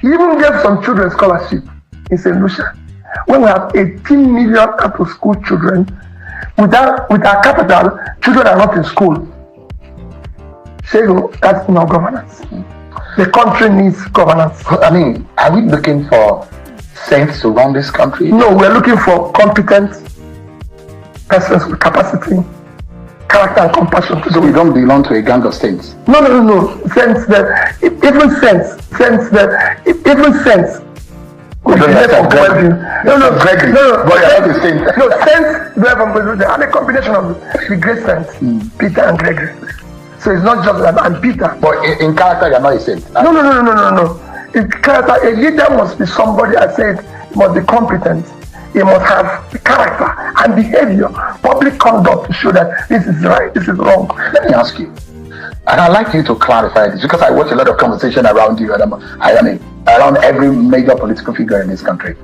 He even gave some children scholarship in St. Lucia. When we have 18 million out of school children, with our capital, children are not in school. So that's no governance. The country needs governance. I mean, are we looking for saints to run this country? No, we're looking for competent persons with capacity, character, and compassion. So we don't belong to a gang of saints? No. Sense that, even sense. Gregory. But you're not the same. No, sense, and a combination of the great saints, Peter and Gregory. So it's not just that, and Peter. But in character, you're not a saint. No. In character, a leader must be somebody, I said, must be competent. He must have character and behavior, public conduct to show that this is right, this is wrong. Let me ask you, and I'd like you to clarify this, because I watch a lot of conversation around you, and around every major political figure in this country.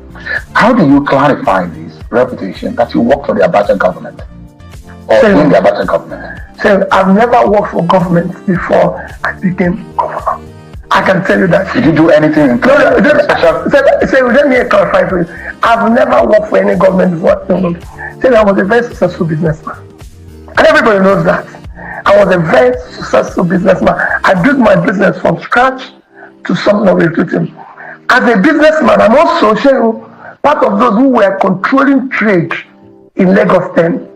How do you clarify this reputation that you work for the Abacha government? Or in the Abacha government? So I've never worked for government before I became governor. I can tell you that. Did you do anything in let me clarify for you. I've never worked for any government before. I was a very successful businessman. And everybody knows that. I was a very successful businessman. I built my business from scratch to something of recruiting. As a businessman, I'm also part of those who were controlling trade in Lagos then.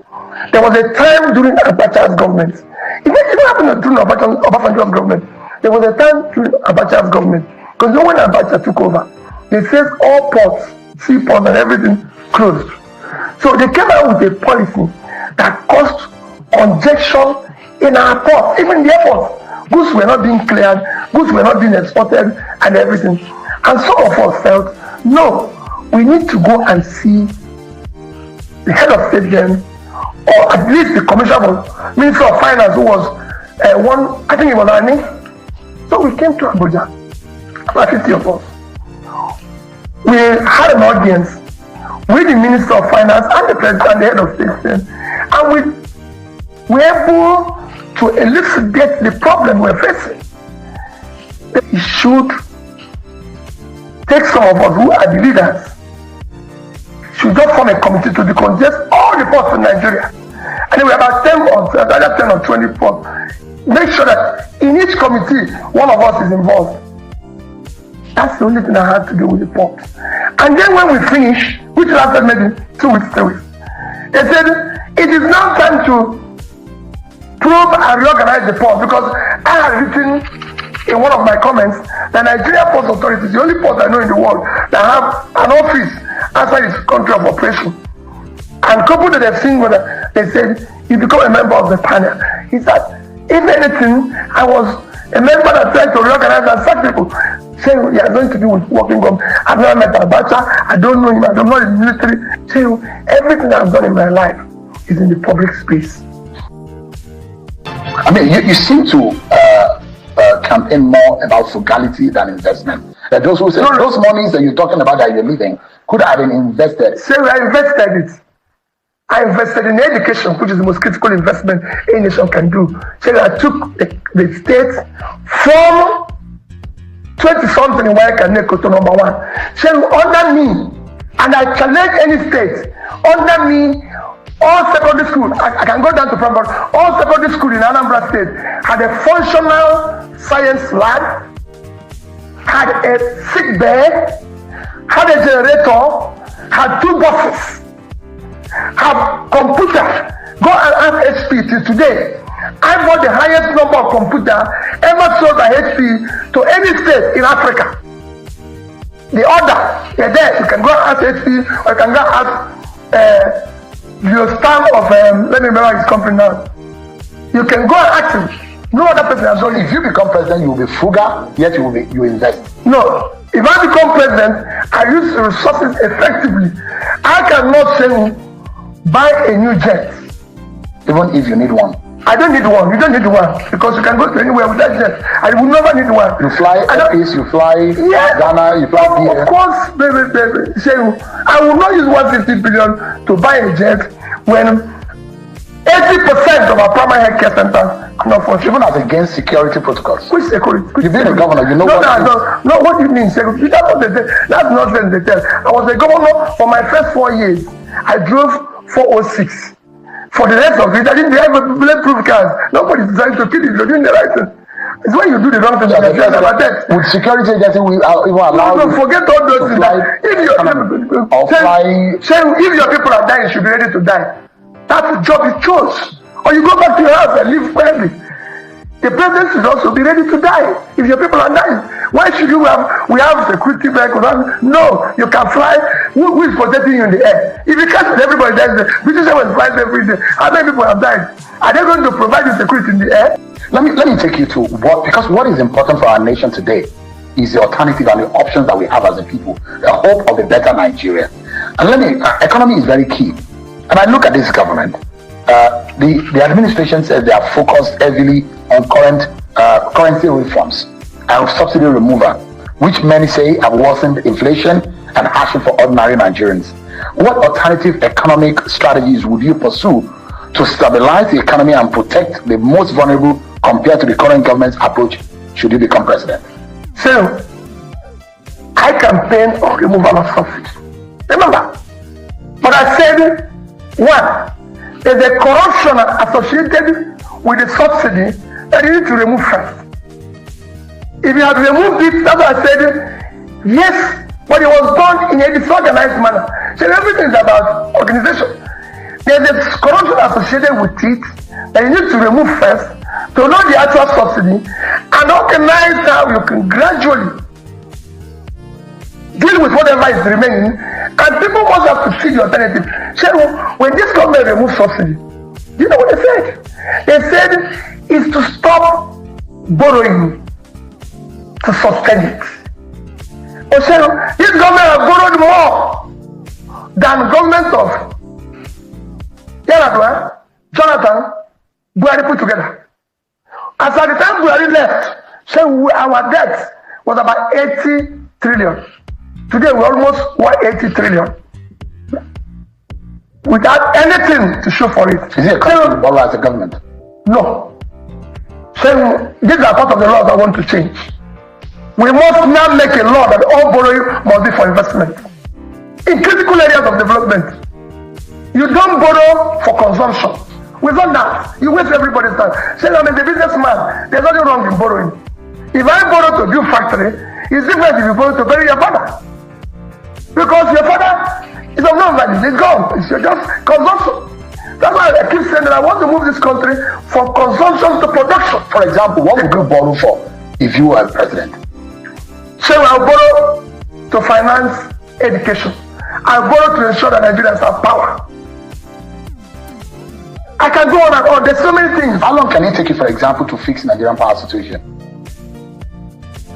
There was a time during Abacha's government. It didn't happen during Obasanjo's government. There was a time during Abacha's government. Because when Abacha took over, they said all ports, seaports and everything closed. So they came out with a policy that caused congestion in our ports, even the airports. Goods were not being cleared, goods were not being exported and everything. And some of us felt, no, we need to go and see the head of state then, or at least the commissioner of Minister of Finance, who was I think it was Annie. So we came to Abuja, about 50 of us. We had an audience with the Minister of Finance and the President and the head of state then, and we were able to elucidate the problem we're facing. It should take some of us who are the leaders, should just form a committee to decongest all the ports in Nigeria. And there were about 10 or 20 ports. Make sure that in each committee, one of us is involved. That's the only thing I had to do with the port. And then when we finished, which lasted maybe 2 weeks, 3 weeks, they said, it is now time to probe and reorganize the port, because I had written in one of my comments that Nigeria Port Authority is the only port I know in the world that have an office outside its country of operation. And coupled that they've seen, they said, you become a member of the panel. He said, if anything, I was a member that tried to reorganize and sack people. Saying, you are going to do with working government. I've never met Abacha, I don't know him, I'm not in the military. Saying, everything I've done in my life is in the public space. I mean, you seem to campaign more about frugality than investment. Those who say those monies that you're talking about that you're leaving could have been invested. So I invested it. I invested in education, which is the most critical investment any nation can do. So I took the state from 20-something in Waikaneko to number 1. So under me, and I challenge any state, under me, all secondary schools, I can go down to primary, all secondary schools in Anambra State had a functional science lab, had a sick bed, had a generator, had 2 buses, have computer. Go and ask HP till today. I bought the highest number of computer ever sold by HP to any state in Africa. The order, they're there. You can go and ask HP, or you can go and ask the star of, let me remember his company now. You can go and ask him. No other person has done it. If you become president, you will be frugal, yet you invest. No. If I become president, I use the resources effectively. I cannot say, buy a new jet. Even if you need one. I don't need one. You don't need one, because you can go to anywhere with that jet. I will never need one. You fly Airpeace, you fly Ghana, you fly here. Of course, baby. I will not use 150 billion to buy a jet when 80% of our primary health care centers are not functioning. Even as against security protocols. Which security? You've been a governor, you know what it is. No, what do you mean security? That's nonsense they tell. I was a governor for my first 4 years. I drove 406. For the rest of it, I didn't have a bulletproof cars. Nobody's trying to kill you. You're doing the right thing. It's when you do the wrong thing that you're about that. With security agency, we are even allowed. No, forget all those things. If your people are dying, you should be ready to die. That's the job you chose. Or you go back to your house and live quietly. The president should also be ready to die if your people are dying. Why should we have security vehicles? No, you can fly. Who is protecting you in the air? If you catch everybody dies, the British Airways flies every day. How many people have died? Are they going to provide you security in the air? Let me take you to what is important for our nation today is the alternative and the options that we have as a people, the hope of a better Nigeria. And economy is very key. And I look at this government, the administration says they are focused heavily on currency reforms and subsidy removal, which many say have worsened inflation and hardship for ordinary Nigerians. What alternative economic strategies would you pursue to stabilize the economy and protect the most vulnerable compared to the current government's approach should you become president? So, I campaign on removal of subsidy. Remember, but I said, one, there's a corruption associated with the subsidy that you need to remove first. If you have removed it, that's what I said, yes, but it was done in a disorganized manner. So everything is about organization. There's a corruption associated with it that you need to remove first to know the actual subsidy and organize how you can gradually deal with whatever is remaining, and people must have to see the alternative. So when this government removed subsidy, you know what they said? They said is to stop borrowing to sustain it. So this government has borrowed more than government of Yaradua, Jonathan, Buhari put together. As at the time Buhari left, so our debt was about 80 trillion. Today we're almost 180 trillion. Without anything to show for it. Is it a country to borrow as a government? No. So these are part of the laws I want to change. We must now make a law that all borrowing must be for investment. In critical areas of development. You don't borrow for consumption. Without that, you waste everybody's time. Say, I'm a businessman. There's nothing wrong in borrowing. If I borrow to build factory, it's different if you borrow to bury your father. Because your father is of no value. It's gone. It's just consumption. That's why I keep saying that I want to move this country from consumption to production. For example, what would you borrow for if you were president? So I'll borrow to finance education. I'll borrow to ensure that Nigerians have power. I can go on and on. There's so many things. How long can it take you, for example, to fix Nigerian power situation?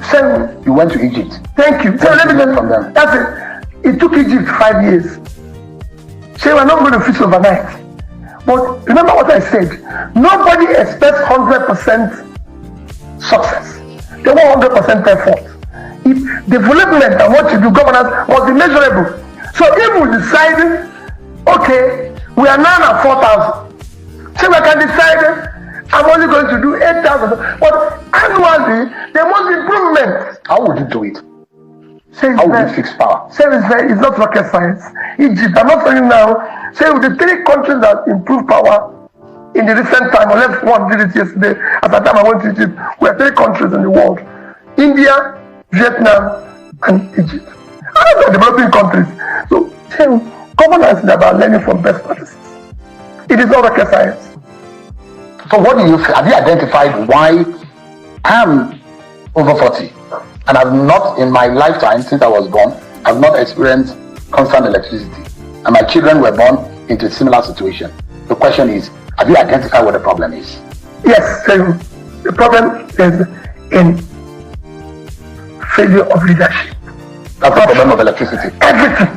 So you went to Egypt. Thank you. So let me learn from them. That's it. It took Egypt 5 years. So we're not going to fix overnight. But remember what I said. Nobody expects 100% success. They want 100% effort. If development and what you do, governance must be measurable. So if we decide, okay, we are now at 4,000. So we can decide I'm only going to do 8,000. But annually, there must be improvement. How would you do it? How would you fix power? It's not rocket science. Egypt, I'm not saying now. Say with the 3 countries that improve power in the recent time, unless one did it yesterday, at the time I went to Egypt, we are 3 countries in the world. India, Vietnam, and Egypt. And those are developing countries. So, governance is about learning from best practices. It is not rocket science. So what do you feel? Have you identified why I'm over 40 and I've not, in my lifetime since I was born, I've not experienced constant electricity, and my children were born into a similar situation? The question is, have you identified what the problem is? Yes, the problem is in failure of leadership. That's the problem of electricity. Everything.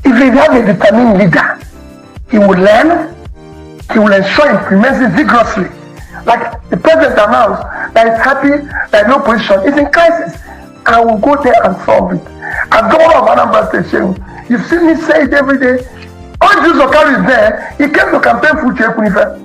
If you have a determined leader, he will learn, he will ensure implements it vigorously. Like the president announced that he's happy that no position is in crisis. I will go there and solve it. As governor of Anambra State, you've seen me say it every day. All Jesus Okaru is there. He came to campaign for Chekunife.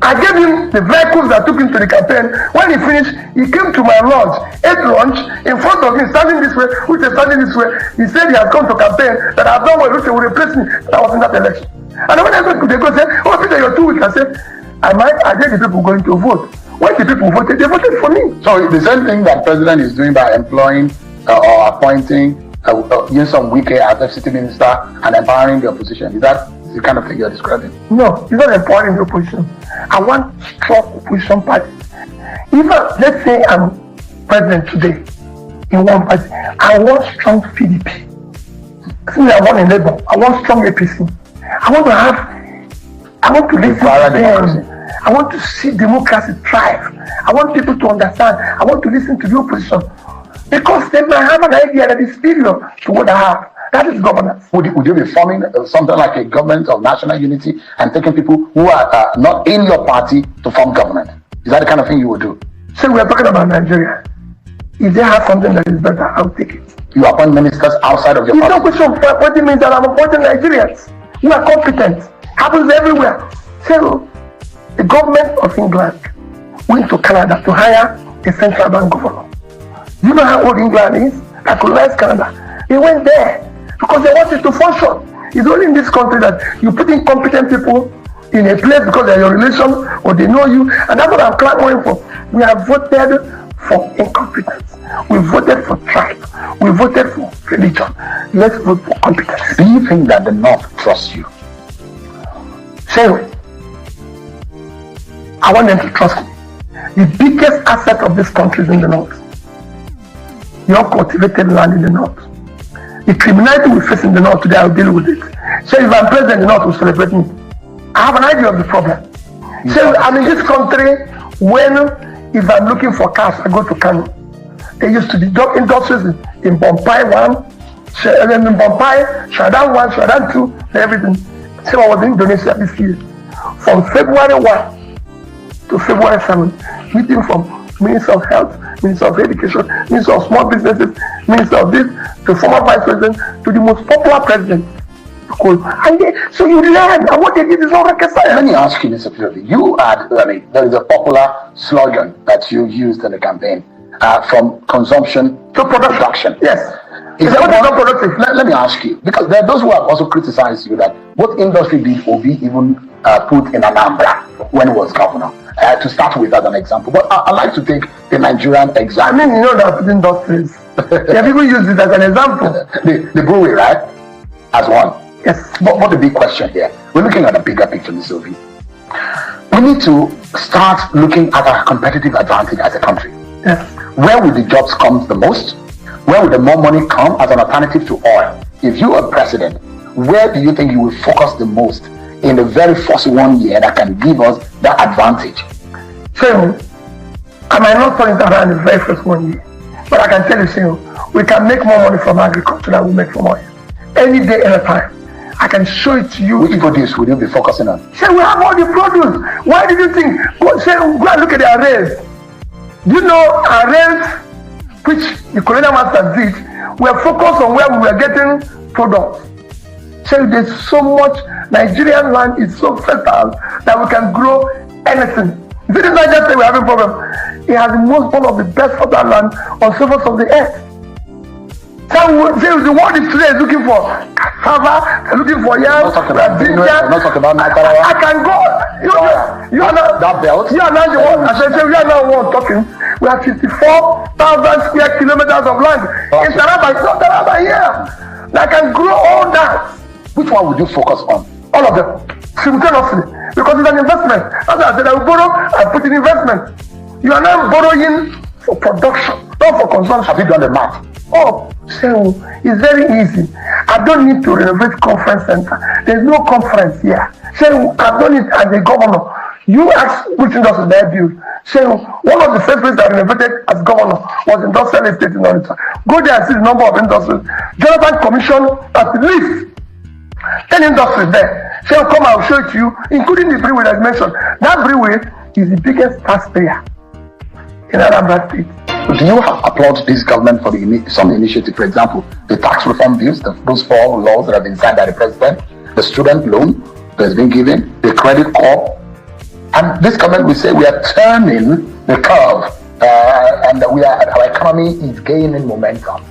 I gave him the vehicles that took him to the campaign. When he finished, he came to my lodge, ate lunch in front of me, standing this way, which is standing this way. He said he has come to campaign, that I have done well, which will replace me, that I was in that election. And when I went to the go say, oh Peter, you're 2 weeks. I said, I get the people going to vote. When the people voted, they voted for me. So the same thing that president is doing by employing or appointing Nyesom Wike as FCT minister and empowering the opposition, is that the kind of thing you're describing? No, it's not empowering the opposition. I want strong opposition parties. If let's say I'm president today in one party, I want strong PDP. Since I want a Labour, I want strong APC. I want to listen to them. I want to see democracy thrive. I want people to understand. I want to listen to the opposition. Because they might have an idea that is superior to what I have. That is governance. Would you be forming something like a government of national unity and taking people who are not in your party to form government? Is that the kind of thing you would do? So we are talking about Nigeria. If they have something that is better, I'll take it. You appoint ministers outside of your party? It's no question of appointing means that I'm appointing Nigerians who are competent. Happens everywhere. So the government of England went to Canada to hire a central bank governor. Do you know how old England is? That colonized Canada. They went there because they wanted to function. It's only in this country that you put incompetent people in a place because they're your relation or they know you, and that's what I'm clamoring for. We have voted for incompetence. We voted for tribe. We voted for religion. Let's vote for competence. Do you think that the North trusts you? Say I want them to trust me. The biggest asset of this country is in the North. Your cultivated land in the North. The criminality we face in the North today, I'll deal with it. So if I'm president, the North will celebrate me. I have an idea of the problem. So I'm in this country when, if I'm looking for cars, I go to Kanu. There used to be job industries in Bompai 1, and then in Bompai, Shadan 1, Shadan 2, and everything. So I was in Indonesia this year. From February 1 to February 7, meeting from Minister of Health, Minister of Education, Minister of Small Businesses, Minister of this, the former Vice President, to the most popular President. So you learn, and what they did is all rocket science. Let me ask you, Mr. Peterobi, there is a popular slogan that you used in the campaign, from consumption to production. Yes. Is that not productive? Let me ask you, because there are those who have also criticized you that what industry did Obi even put in Anambra when he was governor? To start with as an example, but I'd like to take the Nigerian example. I mean, you know that industries. Yeah, people use it as an example. The brewery, right? As one. Yes. But the big question here, we're looking at a bigger picture, Mr. Obi. We need to start looking at our competitive advantage as a country. Yes. Where will the jobs come the most? Where will the more money come as an alternative to oil? If you are president, where do you think you will focus the most in the very first 1 year that can give us that advantage? So, I might not turn it around in the very first 1 year, but I can tell you, so we can make more money from agriculture than we make from oil. Any day, any time. I can show it to you. Which produce will you be focusing on? Say we have all the produce. Why did you think? Go and look at the arrays. Do you know arrays, which the colonial masters did, were focused on where we were getting products. So there's so much. Nigerian land is so fertile that we can grow anything. This is not just that we're having a problem. It has one of the best fertile land on the surface of the earth. So the world is today looking for cassava, looking for yam, ginger. Not talking about Natarawa. I can go. You are not that belt. You are not the one. As I say, we are not one talking. We have 54,000 square kilometers of land in Taraba. It's not Taraba here. That can grow all that. Which one would you focus on? All of them simultaneously, because it's an investment. As I said, I will borrow and put in investment. You are not borrowing for production, not for consumption. Have you done the math? Oh, so it's very easy. I don't need to renovate conference center. There's no conference here. So I've done it as a governor. You ask which industry they build. So one of the first places I renovated as governor was industrial estate in Onitsha. Go there and see the number of industries. Jonathan commissioned at least 10 industries there. So come, I'll show it to you, including the brewery that I mentioned. That brewery is the biggest taxpayer in Anambra State. Do you applaud this government for some initiative? For example, the tax reform bills, those 4 laws that have been signed by the president, the student loan that's been given, the credit card. And this government will say we are turning the curve and our economy is gaining momentum.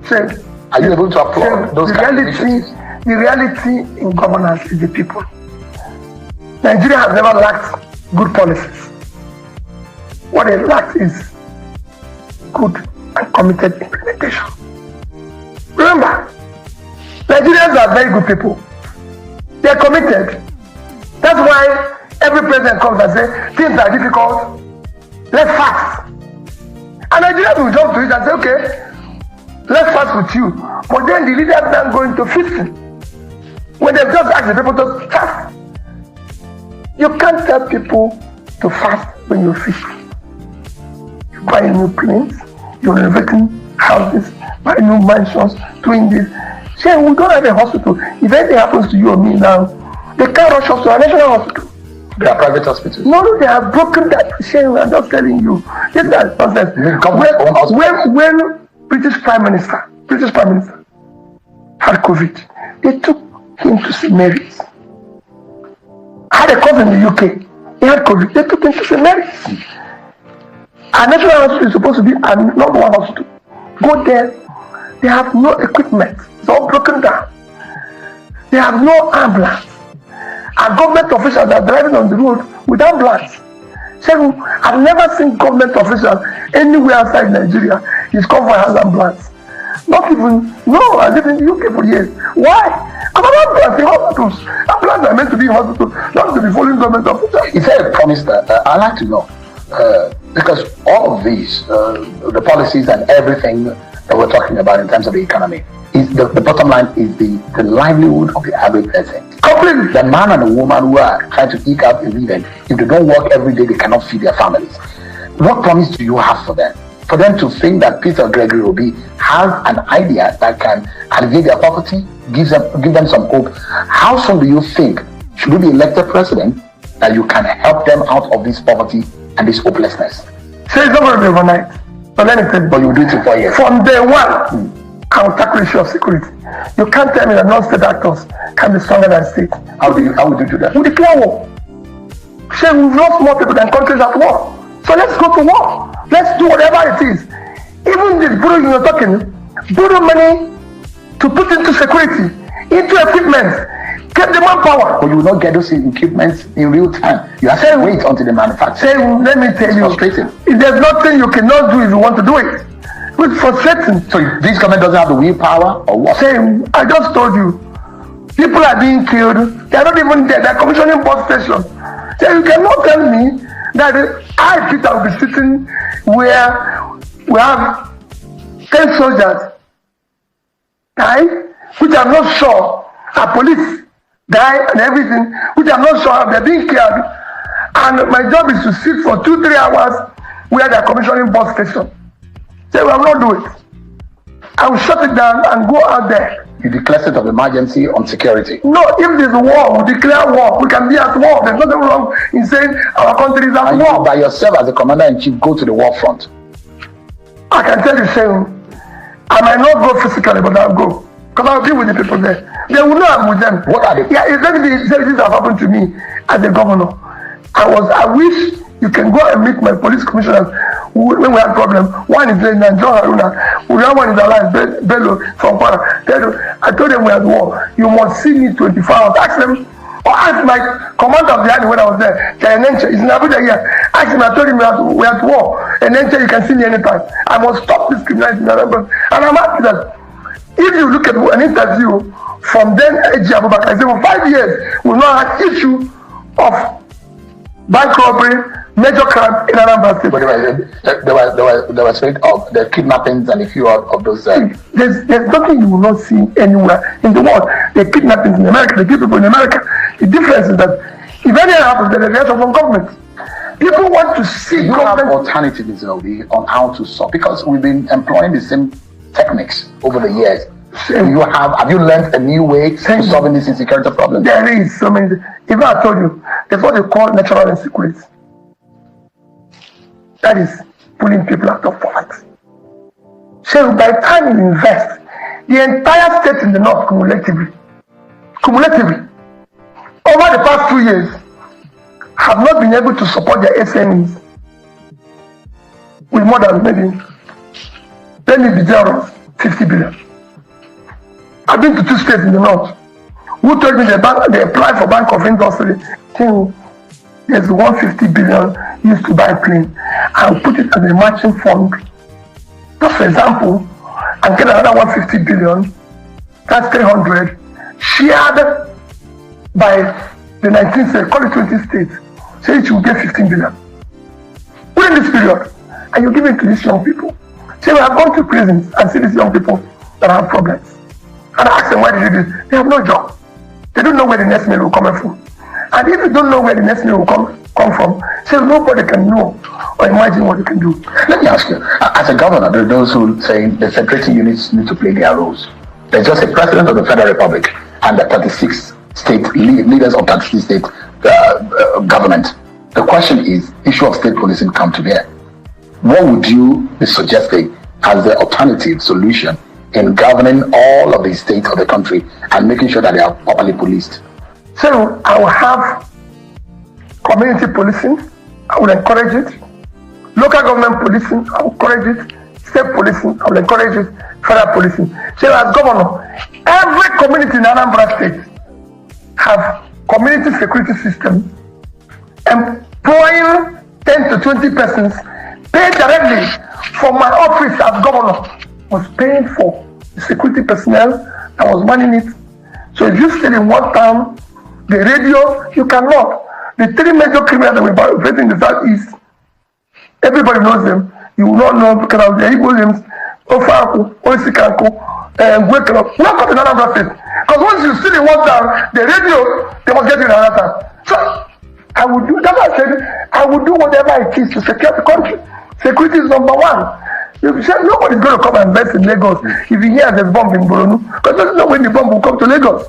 So, are you able to applaud those kind of initiatives? The reality in governance is the people. Nigeria has never lacked good policies. What it lacks is good and committed implementation. Remember, Nigerians are very good people. They are committed. That's why every president comes and says, things are difficult, let's fast. And Nigerians will jump to it and say, okay, let's fast with you. But then the leaders are going to fix it. When they just ask the people to fast. You can't tell people to fast when you're fishing. You buy new planes, you're renovating houses, buying new mansions, doing this. Say, we don't have a hospital. If anything happens to you or me now, they can't rush us to a national hospital. They are private hospitals. No, they have broken that chain. I'm just telling you. This is nonsense. When British Prime Minister had COVID, they took him to St. Mary's. I had a cousin in the UK. He had COVID. They took him to St. Mary's. Our national hospital is supposed to be number one hospital. Go there. They have no equipment. It's all broken down. They have no ambulance. And government officials are driving on the road with ambulance. So I've never seen government officials anywhere outside Nigeria. He's come for an ambulance. Not even, no, I lived in the UK for years. Why? I'm an ambulance in hospitals. Ambulance are meant to be in hospitals, not to be following government officials. Is there a promise that I'd like to know? Because all of these, the policies and everything that we're talking about in terms of the economy, is the bottom line is the livelihood of the average person. Completely. The man and the woman who are trying to eke out a living, if they don't work every day, they cannot feed their families. What promise do you have for them? For them to think that Peter Gregory Obi has an idea that can alleviate their poverty, give them some hope. How soon do you think should you be elected president that you can help them out of this poverty and this hopelessness? So it's not going to be overnight. But let me tell you. But you will do it in 4 years. From day one, I will tackle the issue of security. You can't tell me that non-state actors can be stronger than state. How would you do that? We declare war. Say we've lost more people than countries at war. So let's go to war. Let's do whatever it is. Even this borrowing you're talking, borrow money to put into security, into equipment, get the manpower. But you will not get those equipments in real time. You have to wait until the manufacturer. Say, let me tell you, if there's nothing you cannot do if you want to do it. It's frustrating. So this government doesn't have the willpower or what? Say, I just told you, people are being killed. They are not even there. They are commissioning bus stations. So you cannot tell me that I, Peter, will be sitting where we have 10 soldiers die, which I'm not sure are police die and everything, which I'm not sure they're being killed. And my job is to sit for 2-3 hours where they're commissioning bus station. Say, I will not do it. I will shut it down and go out there. You declare state of emergency on security. No, if there's a war, we declare war. We can be at war. There's nothing wrong in saying our country is at war. You, by yourself as the commander-in-chief, go to the war front. I can tell you, saying, I might not go physically, but I'll go. Because I'll be with the people there. They will know I'm with them. What are they? Yeah, exactly. This has happened to me as a governor. I wish you can go and meet my police commissioners when we have problem. One is in John Haruna. We have one in alive, Bello from Kwara. I told them we are at war. You must see me 24 hours. Ask them, or ask my commander of the army when I was there. He's in Abuja here. Ask him, I told him we are at war. And then you can see me anytime. I must stop this criminality. And I'm happy that if you look at an interview from then AG Abubakar, I say for 5 years, we've not had issue of bank robbery, major crime in Nnamdi State. But there was rate of the kidnappings and a few of those. There's nothing you will not see anywhere in the world. The kidnappings in America, the people in America. The difference is that if anything happens, there's a reaction from government. People want to see government. Have alternatives, on how to solve, because we've been employing the same techniques over the years. Have you learned a new way to solving this insecurity problem? There is so many. Even I told you, there's what they call natural insecurity. That is pulling people out of poverty. So by the time you invest, the entire state in the north cumulatively, over the past 2 years, have not been able to support their SMEs with more than maybe, let me be generous, 50 billion. I've been to 2 states in the north who told me they applied for Bank of Industry. There's 150 billion used to buy plane and put it as a matching fund. Just for example, and get another 150 billion, that's 300, shared by the 19 states, call it 20 states, say it will get 15 billion. Within this period, and you give it to these young people. Say, we have gone to prisons and see these young people that have problems. And I ask them, why did you do this? They have no job. They don't know where the next meal will come from. And if you don't know where the next meal will come from, say nobody can know or imagine what you can do. Let me ask you, as a governor, there are those who say the federating units need to play their roles. There's just a president of the Federal Republic and the 36 state leaders of 36 state government. The question is, issue of state policing come to bear. What would you be suggesting as the alternative solution in governing all of the states of the country and making sure that they are properly policed? So I will have community policing. I will encourage it. Local government policing, I will encourage it. State policing, I will encourage it. Federal policing. So as governor, every community in Anambra State have community security system employing 10 to 20 persons paid directly from my office as governor, was paying for the security personnel that was manning it. So if you stay in one town, the radio, you cannot. The 3 major criminals that we are operating in the southeast, everybody knows them. You will not know because of the Igbo names, Ofaku, Oisikanko, and Gwekelo. Not got in another state. Because once you sit in one town, the radio, they must get in another town. So I would do that. I said, I would do whatever it is to secure the country. Security is number one. You say nobody's going to come and invest in Lagos if you hear there's bomb in Boronu, because there's no way the bomb will come to Lagos.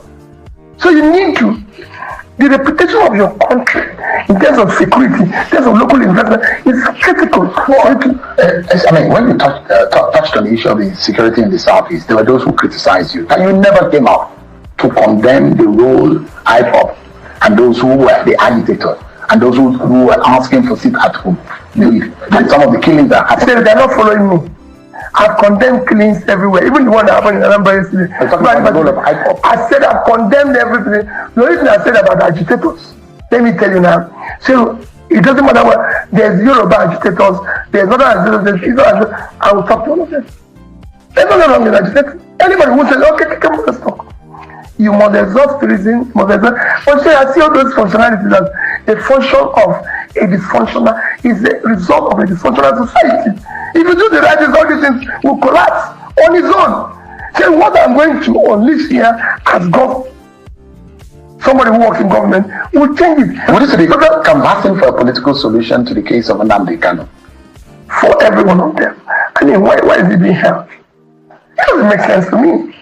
So you need to, the reputation of your country in terms of security, in terms of local investment is critical. I mean, when you touched on the issue of the security in the southeast, there were those who criticized you, and you never came out to condemn the role IPOP and those who were the agitators and those who were asking for sit at home. And some of the killings that happened. They're not following me. I've condemned killings everywhere, even the one that happened in Anambra yesterday. I said I've condemned everything. The only thing I said about the agitators, let me tell you now. So it doesn't matter what, there's Yoruba agitators, there's other agitators, I will talk to all of them. There's nothing wrong with agitators. Anybody who says, okay, come on, let's talk. You must exhaust reason, but say I see all those functionalities as a function of a dysfunctional, is a result of a dysfunctional society. If you do the right things, all these things will collapse on its own. So what I'm going to unleash here as God, somebody who works in government, will change it. What is it canvassing for a political solution to the case of Nnamdikanu? For every one of them. I mean, why is it being held? It doesn't make sense to me.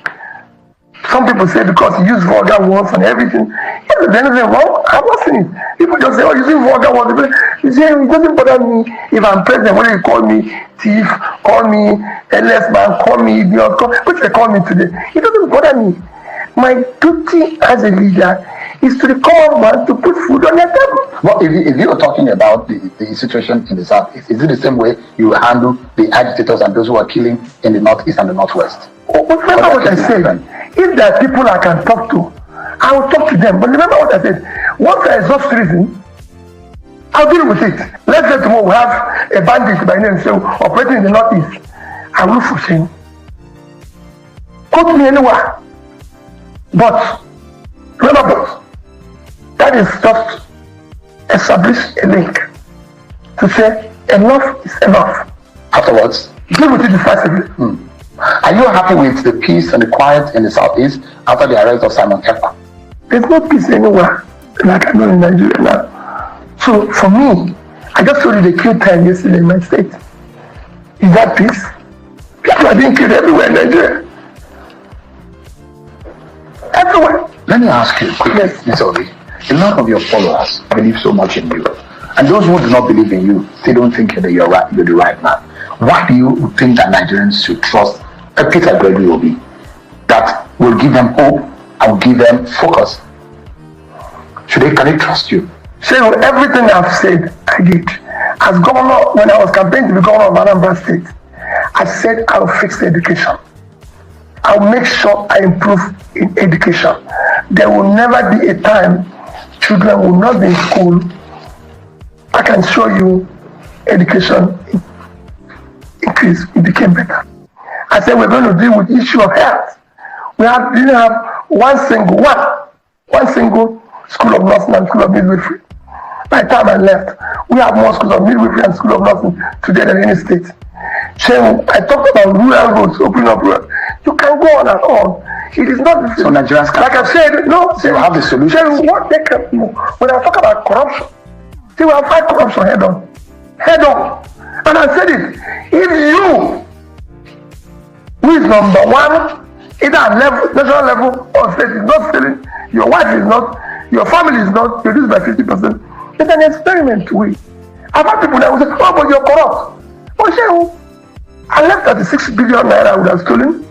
Some people say because he used vulgar words and everything. If there's anything wrong, I'm not saying it. People just say, oh, using vulgar words. You say, it doesn't bother me if I'm president, whether you call me thief, call me a less man, call me idiot, which they call me today. It doesn't bother me. My duty as a leader is to the common man to put food on their table. Well, if you are talking about the situation in the south, is it the same way you handle the agitators and those who are killing in the northeast and the northwest? Remember what I said. If there are people I can talk to, I will talk to them. But remember what I said. Once I exhaust reason, I'll deal with it. Let's say tomorrow we have a bandit by name so operating in the northeast. I will for him. Quote me anywhere. But remember, that is just establish a link to say enough is enough. Afterwards, deal with it decisively. Are you happy with the peace and the quiet in the southeast after the arrest of Simon Ekpa? There's no peace anywhere like I know in Nigeria now. So for me, I just told you they killed 10 yesterday in my state. Is that peace? People are being killed everywhere in Nigeria. Everywhere. Let me ask you quickly, Mr. Obi. A lot of your followers believe so much in you. And those who do not believe in you, they don't think that you're the right man. Why do you think that Nigerians should trust a Peter Obi that will give them hope and will give them focus? Can they trust you? So everything I've said, I did. As governor, when I was campaigning to be governor of Anambra State, I said I'll fix the education. I'll make sure I improve in education. There will never be a time children will not be in school. I can show you education increase. It became better. I said we're going to deal with the issue of health. We didn't have one single school of nursing and school of midwifery. By the time I left, we have more schools of midwifery and school of nursing today than any state. So I talked about rural roads, opening up rural. You can go on and on. It is not. So Nigerians, like I've said, no. So you have the solution. So what they can do when I talk about corruption, see, we have fight corruption head on. And I said it. If you, who is number one, either at level, national level or state, is not stealing, your wife is not, your family is not, reduced by 50%. It's an experiment we. I've had people that will say, oh, but you're corrupt. Oh, I left 36 billion naira I would have stolen.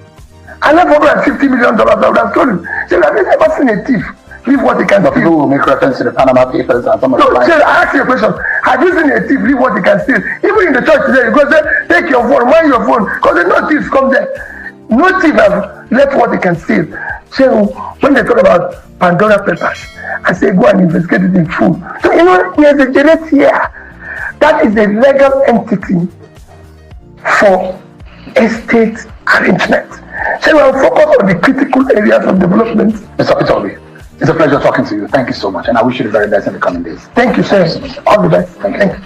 I left $150 million I would have stolen. So I've never seen a thief leave what he can steal. People will make reference to the Panama Papers and some of the so I ask you a question. Have you seen a thief leave what he can steal? Even in the church today, you go say, take your phone, mind your phone, because there's no thieves come there. No thief have left what he can steal. So when they talk about Pandora Papers, I say go and investigate it in full. So you know, there's a direct here. That is a legal entity for estate arrangement. So we'll focus on the critical areas of development. Mr. Peterobi, it's a pleasure talking to you. Thank you so much, and I wish you the very best in the coming days. Thank you, sir. All the best. Thank you.